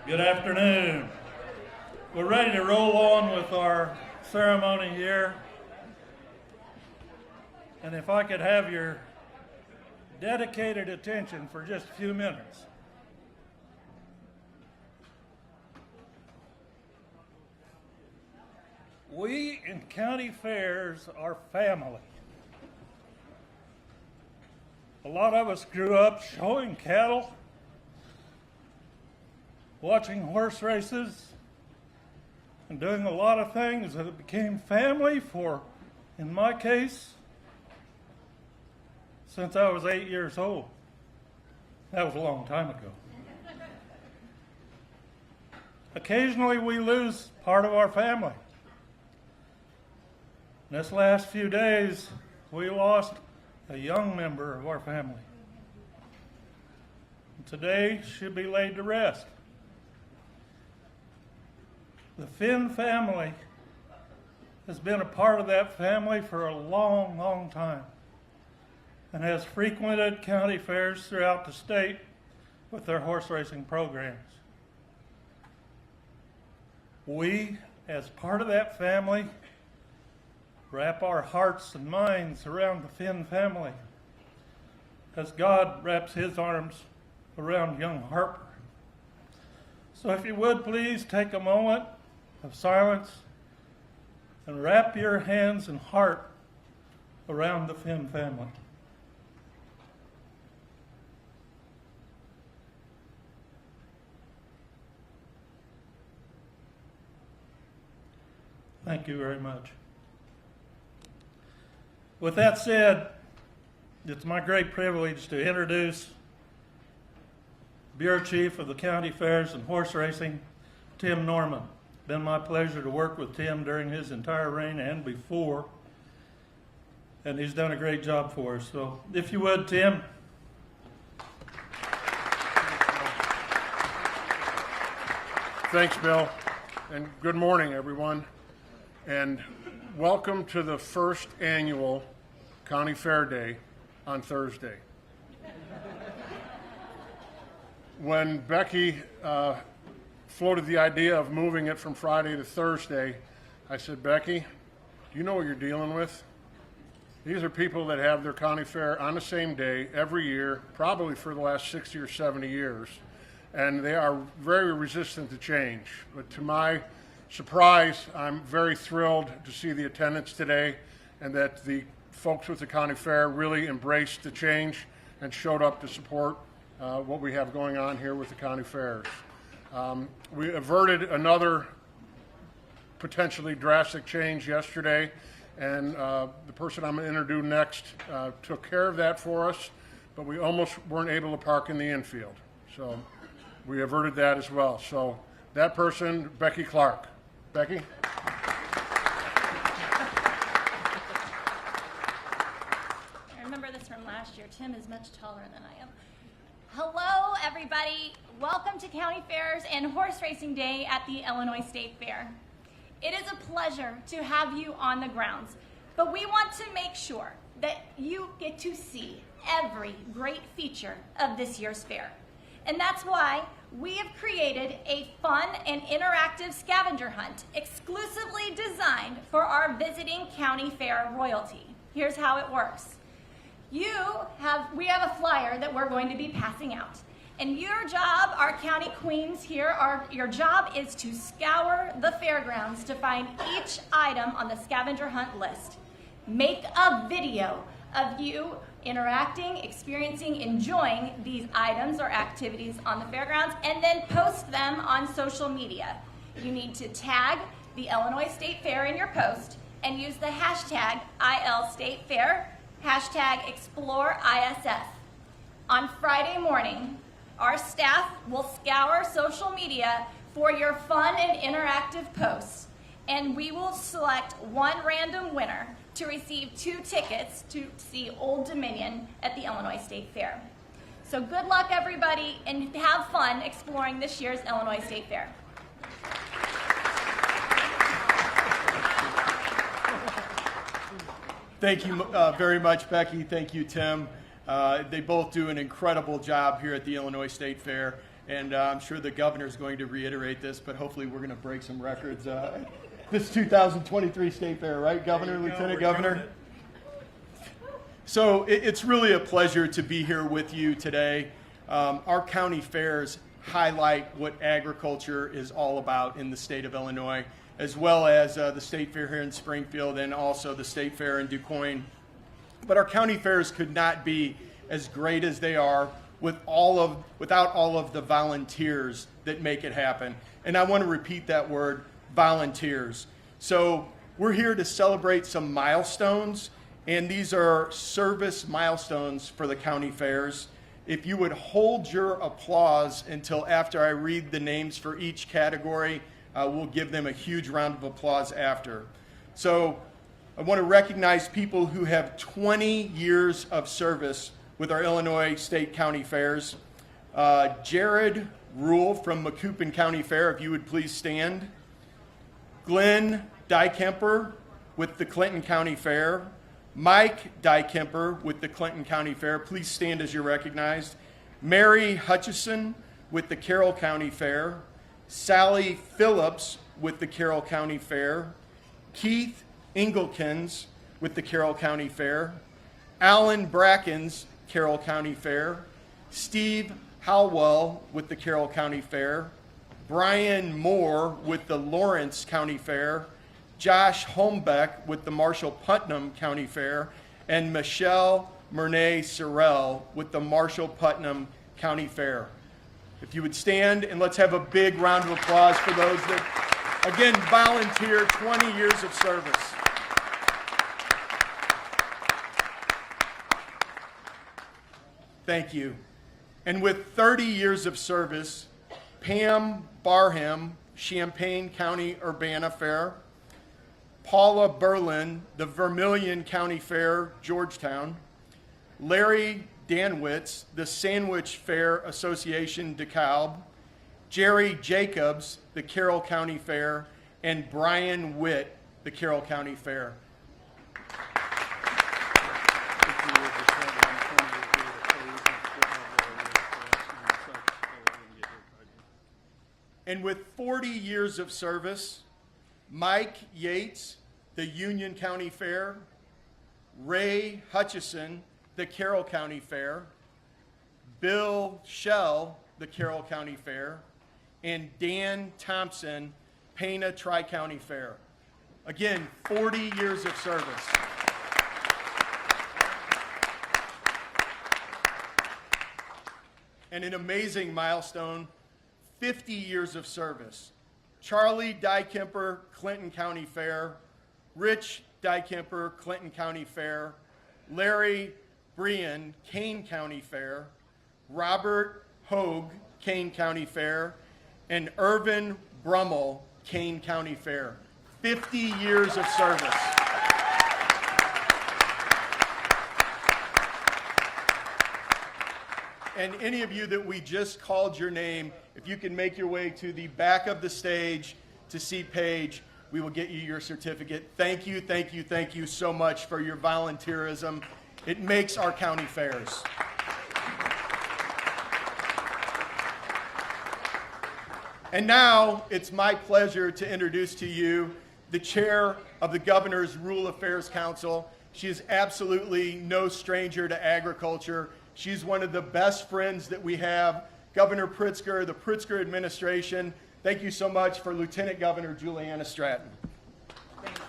Good afternoon. We're ready to roll on with our ceremony here. And if I could have your dedicated attention for just a few minutes. We in county fairs are family. A lot of us grew up showing cattle, watching horse races, and doing a lot of things that became family for, in my case, since I was 8 years old. That was a long time ago. Occasionally we lose part of our family. This last few days, we lost a young member of our family. Today, she'll be laid to rest. The Finn family has been a part of that family for a long, long time and has frequented county fairs throughout the state with their horse racing programs. We, as part of that family, wrap our hearts and minds around the Finn family as God wraps his arms around young Harper. So if you would please take a moment of silence and wrap your hands and heart around the Finn family. Thank you very much. With that said, it's my great privilege to introduce Bureau Chief of the County Fairs and Horse Racing, Tim Norman. It's been my pleasure to work with Tim during his entire reign and before, and he's done a great job for us. So if you would, Tim. Thanks, Bill, and good morning, everyone, and welcome to the first annual County Fair Day on Thursday. When Becky floated the idea of moving it from Friday to Thursday, I said, Becky, do you know what you're dealing with? These are people that have their county fair on the same day every year, probably for the last 60 or 70 years, and they are very resistant to change. But to my surprise, I'm very thrilled to see the attendance today and that the folks with the county fair really embraced the change and showed up to support what we have going on here with the county fairs. We averted another potentially drastic change yesterday, and the person I'm going to introduce next took care of that for us, but we almost weren't able to park in the infield. So we averted that as well. So that person, Becky Clark. Becky? I remember this from last year. Tim is much taller than I am. Hello, everybody. Welcome to County Fairs and Horse Racing Day at the Illinois State Fair. It is a pleasure to have you on the grounds, but we want to make sure that you get to see every great feature of this year's fair. And that's why we have created a fun and interactive scavenger hunt exclusively designed for our visiting county fair royalty. Here's how it works. We have a flyer that we're going to be passing out. And your job, our county queens here, your job is to scour the fairgrounds to find each item on the scavenger hunt list. Make a video of you interacting, experiencing, enjoying these items or activities on the fairgrounds, and then post them on social media. You need to tag the Illinois State Fair in your post and use the hashtag #ILStateFair, hashtag ExploreISF. On Friday morning, our staff will scour social media for your fun and interactive posts, and we will select one random winner to receive 2 tickets to see Old Dominion at the Illinois State Fair. So good luck, everybody, and have fun exploring this year's Illinois State Fair. Thank you very much, Becky. Thank you, Tim. They both do an incredible job here at the Illinois State Fair, and I'm sure the governor is going to reiterate this, but hopefully we're going to break some records. This 2023 State Fair, right, Governor, Lieutenant Governor? So it's really a pleasure to be here with you today. Our county fairs highlight what agriculture is all about in the state of Illinois, as well as the State Fair here in Springfield and also the State Fair in DuQuoin. But our county fairs could not be as great as they are without all of the volunteers that make it happen. And I want to repeat that word, volunteers. So we're here to celebrate some milestones, and these are service milestones for the county fairs. If you would hold your applause until after I read the names for each category, we'll give them a huge round of applause after. So I want to recognize people who have 20 years of service with our Illinois State County Fairs. Jared Rule from Macoupin County Fair, if you would please stand. Glenn Dykemper with the Clinton County Fair. Mike Dykemper with the Clinton County Fair. Please stand as you're recognized. Mary Hutchison with the Carroll County Fair. Sally Phillips with the Carroll County Fair. Keith Engelkins with the Carroll County Fair. Alan Brackens, Carroll County Fair. Steve Howell with the Carroll County Fair. Brian Moore with the Lawrence County Fair. Josh Holmbeck with the Marshall-Putnam County Fair. And Michelle Murnay Sorrell with the Marshall-Putnam County Fair. If you would stand, and let's have a big round of applause for those that, again, volunteer 20 years of service. Thank you. And with 30 years of service, Pam Barham, Champaign County Urbana Fair. Paula Berlin, the Vermilion County Fair, Georgetown. Larry Danwitz, the Sandwich Fair Association, DeKalb. Jerry Jacobs, the Carroll County Fair. And Brian Witt, the Carroll County Fair. And with 40 years of service, Mike Yates, the Union County Fair. Ray Hutchison, the Carroll County Fair. Bill Shell, the Carroll County Fair. And Dan Thompson, Pana Tri-County Fair. Again, 40 years of service. And an amazing milestone, 50 years of service. Charlie Dykemper, Clinton County Fair. Rich Dykemper, Clinton County Fair. Larry Brian, Kane County Fair. Robert Hogue, Kane County Fair. And Irvin Brummel, Kane County Fair. 50 years of service. And any of you that we just called your name, if you can make your way to the back of the stage to seat Paige, we will get you your certificate. Thank you, thank you, thank you so much for your volunteerism. It makes our county fairs. And now it's my pleasure to introduce to you the chair of the Governor's Rural Affairs Council. She is absolutely no stranger to agriculture. She's one of the best friends that we have. Governor Pritzker, the Pritzker administration. Thank you so much for Lieutenant Governor Juliana Stratton. Thank you.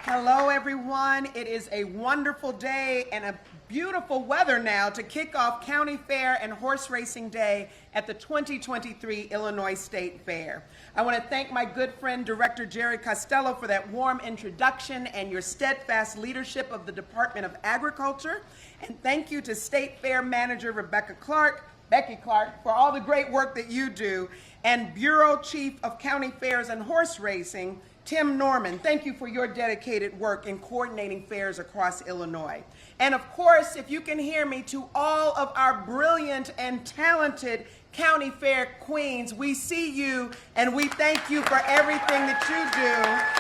Hello, everyone. It is a wonderful day and a beautiful weather now to kick off County Fair and Horse Racing Day at the 2023 Illinois State Fair. I want to thank my good friend, Director Jerry Costello, for that warm introduction and your steadfast leadership of the Department of Agriculture. And thank you to State Fair Manager Becky Clark, for all the great work that you do, and Bureau Chief of County Fairs and Horse Racing, Tim Norman. Thank you for your dedicated work in coordinating fairs across Illinois. And of course, if you can hear me, to all of our brilliant and talented county fair queens, we see you and we thank you for everything that you do.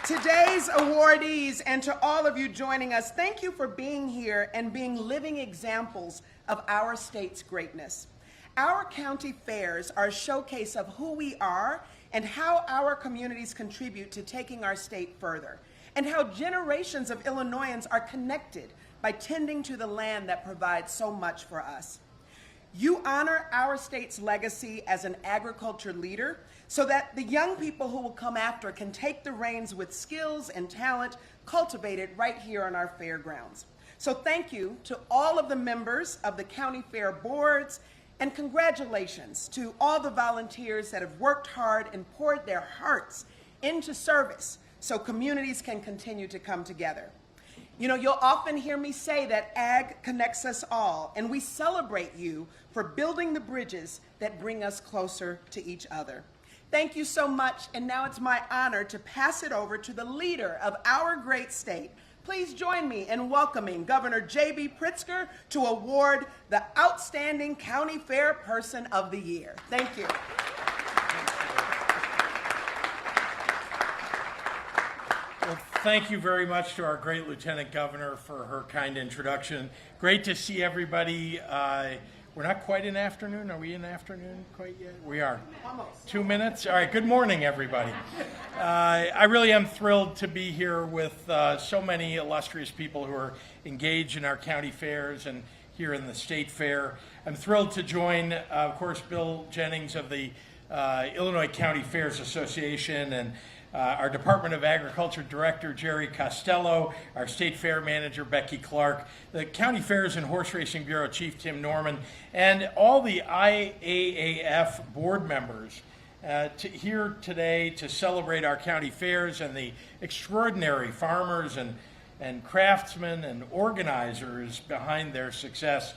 To today's awardees and to all of you joining us, thank you for being here and being living examples of our state's greatness. Our county fairs are a showcase of who we are and how our communities contribute to taking our state further, and how generations of Illinoisans are connected by tending to the land that provides so much for us. You honor our state's legacy as an agriculture leader so that the young people who will come after can take the reins with skills and talent cultivated right here on our fairgrounds. So thank you to all of the members of the county fair boards, and congratulations to all the volunteers that have worked hard and poured their hearts into service so communities can continue to come together. You know, you'll often hear me say that ag connects us all, and we celebrate you for building the bridges that bring us closer to each other. Thank you so much, and now it's my honor to pass it over to the leader of our great state. Please join me in welcoming Governor JB Pritzker to award the Outstanding County Fair Person of the Year. Thank you. Well, thank you very much to our great Lieutenant Governor for her kind introduction. Great to see everybody. We're not quite in afternoon. Are we in afternoon quite yet? We are. Almost. 2 minutes? All right. Good morning, everybody. I really am thrilled to be here with so many illustrious people who are engaged in our county fairs and here in the state fair. I'm thrilled to join, of course, Bill Jennings of the Illinois County Fairs Association, and our Department of Agriculture Director, Jerry Costello, our State Fair Manager, Becky Clark, the County Fairs and Horse Racing Bureau Chief, Tim Norman, and all the IAAF board members here today to celebrate our county fairs and the extraordinary farmers and craftsmen and organizers behind their success.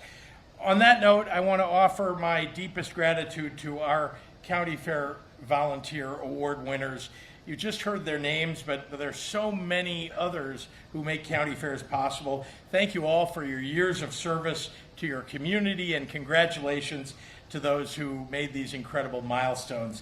On that note, I want to offer my deepest gratitude to our County Fair Volunteer Award winners. You just heard their names, but there's so many others who make county fairs possible. Thank you all for your years of service to your community, and congratulations to those who made these incredible milestones.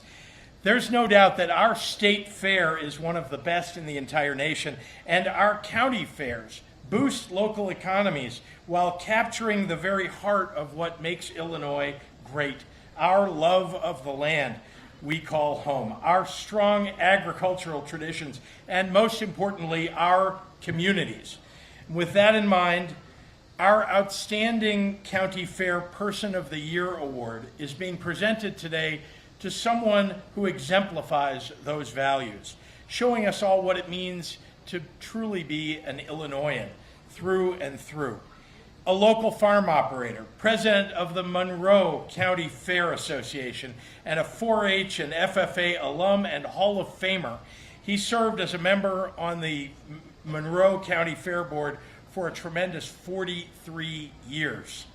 There's no doubt that our state fair is one of the best in the entire nation, and our county fairs boost local economies while capturing the very heart of what makes Illinois great, our love of the land we call home, our strong agricultural traditions, and most importantly, our communities. With that in mind, our Outstanding County Fair Person of the Year Award is being presented today to someone who exemplifies those values, showing us all what it means to truly be an Illinoisan through and through. A local farm operator, president of the Monroe County Fair Association, and a 4-H and FFA alum and Hall of Famer. He served as a member on the Monroe County Fair Board for a tremendous 43 years.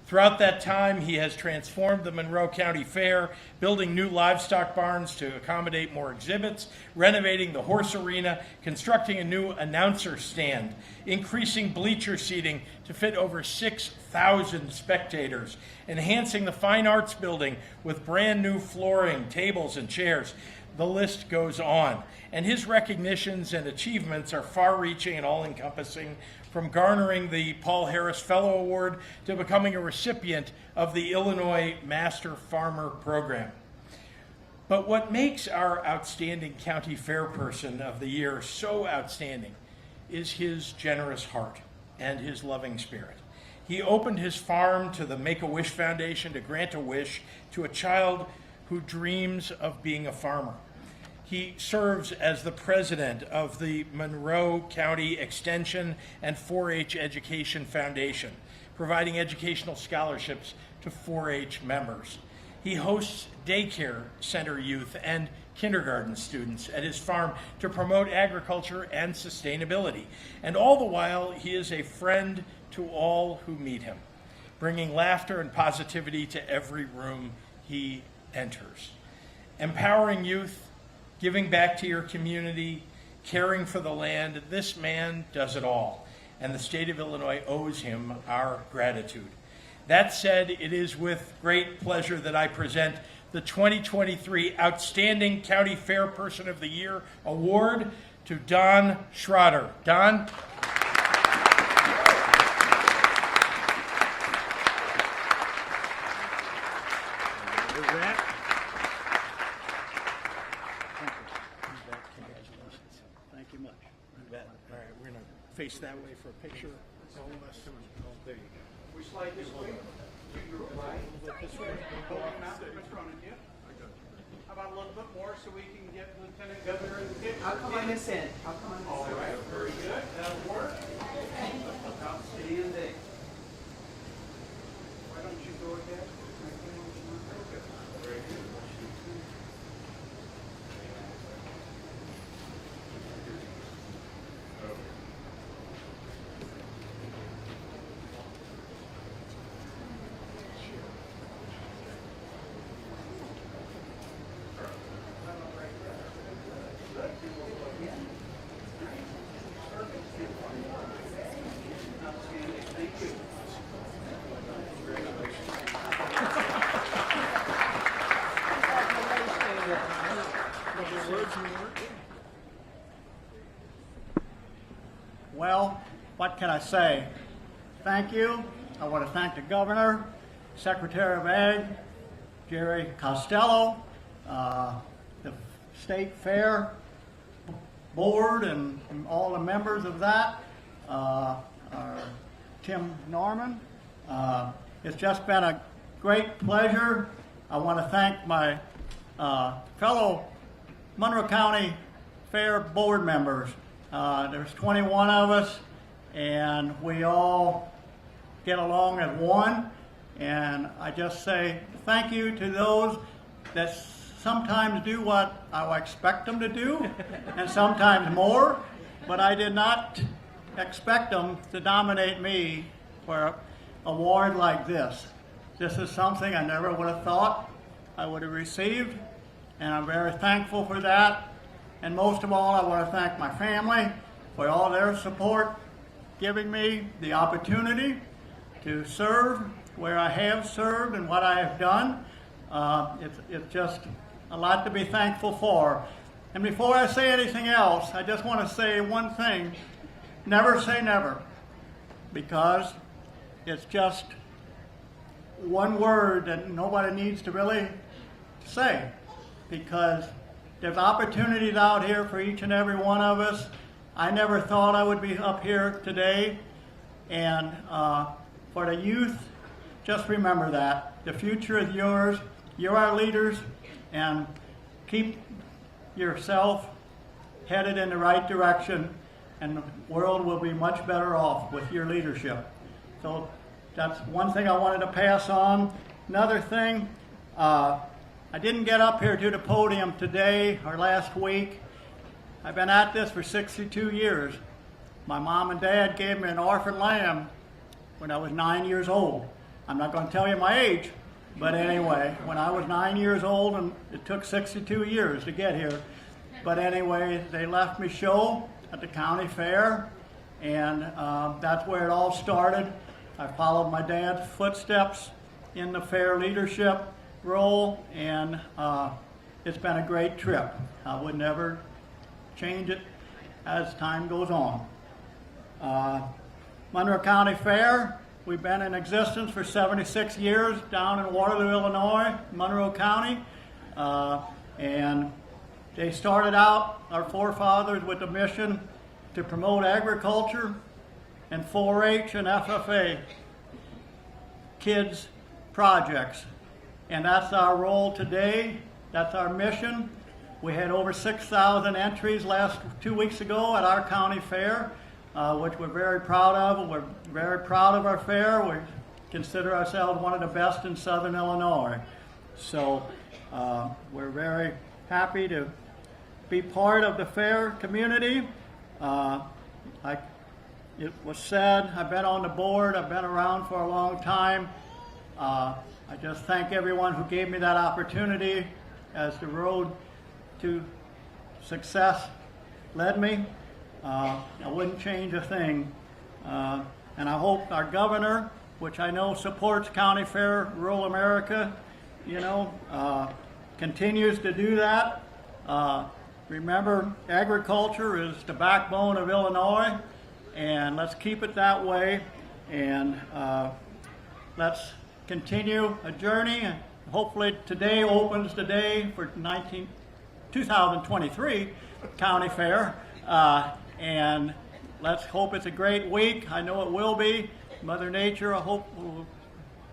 Throughout that time, he has transformed the Monroe County Fair, building new livestock barns to accommodate more exhibits, renovating the horse arena, constructing a new announcer stand, increasing bleacher seating to fit over 6,000 spectators, enhancing the fine arts building with brand new flooring, tables, and chairs. The list goes on. And his recognitions and achievements are far-reaching and all-encompassing, from garnering the Paul Harris Fellow Award to becoming a recipient of the Illinois Master Farmer Program. But what makes our Outstanding County Fair Person of the Year so outstanding is his generous heart and his loving spirit. He opened his farm to the Make-A-Wish Foundation to grant a wish to a child who dreams of being a farmer. He serves as the president of the Monroe County Extension and 4-H Education Foundation, providing educational scholarships to 4-H members. He hosts daycare center youth and kindergarten students at his farm to promote agriculture and sustainability. And all the while, he is a friend to all who meet him, bringing laughter and positivity to every room he enters. Empowering youth, giving back to your community, caring for the land, this man does it all, and the state of Illinois owes him our gratitude. That said, it is with great pleasure that I present the 2023 Outstanding County Fair Person of the Year Award to Don Schroeder. Don? Thank you much. All right, we're going to face that way for a picture. All of us. There you go. We slide this way. This way. How about a little bit more so we can get Lieutenant Governor in the picture? I'll come on this end. I'll come on this All end. right, very good. That'll work. Outstanding. Why don't you go ahead? Very good. Well, what can I say? Thank you. I want to thank the Governor, Secretary of Ag, Jerry Costello, the State Fair Board and all the members of that, our Tim Norman. It's just been a great pleasure. I want to thank my fellow Monroe County Fair Board members. There's 21 of us, and we all get along as one. And I just say thank you to those that sometimes do what I expect them to do, and sometimes more. But I did not expect them to nominate me for an award like this. This is something I never would have thought I would have received, and I'm very thankful for that. And most of all, I want to thank my family for all their support, giving me the opportunity to serve where I have served and what I have done. It's just a lot to be thankful for. And before I say anything else, I just want to say one thing. Never say never, because it's just one word that nobody needs to really say, because there's opportunities out here for each and every one of us. I never thought I would be up here today. And for the youth, just remember that. The future is yours. You're our leaders. And keep yourself headed in the right direction. And the world will be much better off with your leadership. So that's one thing I wanted to pass on. Another thing, I didn't get up here to the podium today or last week. I've been at this for 62 years. My mom and dad gave me an orphan lamb when I was 9 years old. I'm not going to tell you my age, but anyway, when I was 9 years old, and it took 62 years to get here. But anyway, they left me show at the county fair, and that's where it all started. I followed my dad's footsteps in the fair leadership role, and it's been a great trip. I would never change it as time goes on. Monroe County Fair, we've been in existence for 76 years down in Waterloo, Illinois, Monroe County. And they started out, our forefathers, with the mission to promote agriculture and 4-H and FFA kids projects. And that's our role today. That's our mission. We had over 6,000 entries 2 weeks ago at our county fair, which we're very proud of. We're very proud of our fair. We consider ourselves one of the best in Southern Illinois. So we're very happy to be part of the fair community. Like it was said, I've been on the board. I've been around for a long time. I just thank everyone who gave me that opportunity as the road to success led me. I wouldn't change a thing. And I hope our governor, which I know supports County Fair Rural America, continues to do that. remember, agriculture is the backbone of Illinois, and let's keep it that way. And let's continue a journey. And hopefully today opens the day for 2023 County Fair. And let's hope it's a great week. I know it will be. Mother Nature, I hope, will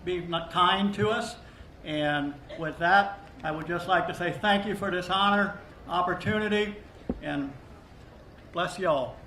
be kind to us. And with that, I would just like to say thank you for this opportunity, and bless you all.